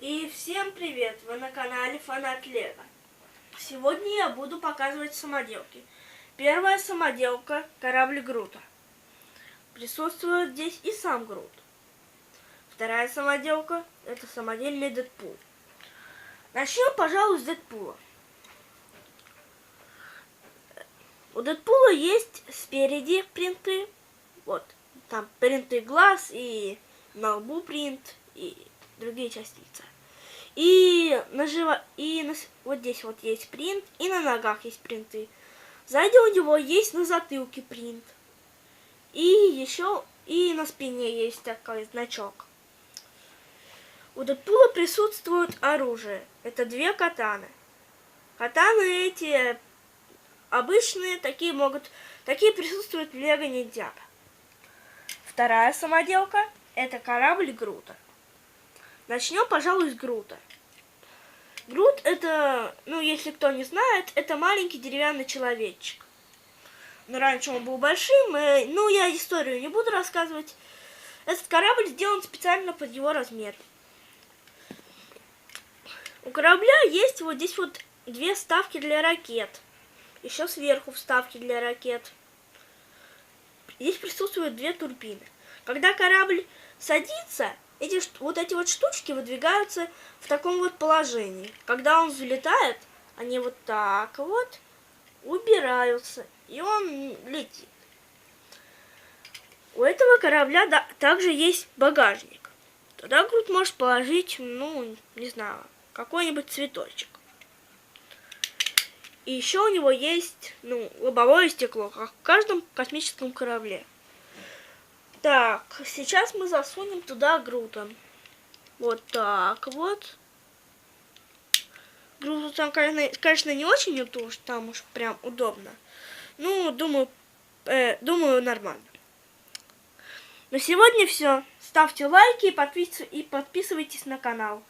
И всем привет! Вы на канале Фанат Лего. Сегодня я буду показывать самоделки. Первая самоделка — корабль Грута. Присутствует здесь и сам Грут. Вторая самоделка — это самодельный Дэдпул. Начнем, пожалуй, с Дэдпула. У Дэдпула есть спереди принты. Вот, там принты глаз и на лбу принт и другие части лица. Вот здесь вот есть принт, и на ногах есть принты. Сзади у него есть на затылке принт. И еще и на спине есть такой значок. У Дэдпула присутствует оружие. Это 2 катаны. Катаны эти обычные, такие присутствуют в Лего Ниндзяго. Вторая самоделка — это корабль Грута. Начнем, пожалуй, с Грута. Грут — это, если кто не знает, это маленький деревянный человечек. Но раньше он был большим, я историю не буду рассказывать. Этот корабль сделан специально под его размер. У корабля есть вот здесь вот 2 вставки для ракет. Еще сверху вставки для ракет. Здесь присутствуют 2 турбины. Когда корабль садится, эти штучки выдвигаются в таком вот положении. Когда он взлетает, они вот так вот убираются, и он летит. У этого корабля также есть багажник. Туда Грут может положить, не знаю, какой-нибудь цветочек. И еще у него есть, лобовое стекло, как в каждом космическом корабле. Так, сейчас мы засунем туда Грута. Вот так вот. Груту там, конечно, не очень, потому что там уж прям удобно. Думаю, нормально. На сегодня все. Ставьте лайки и подписывайтесь на канал.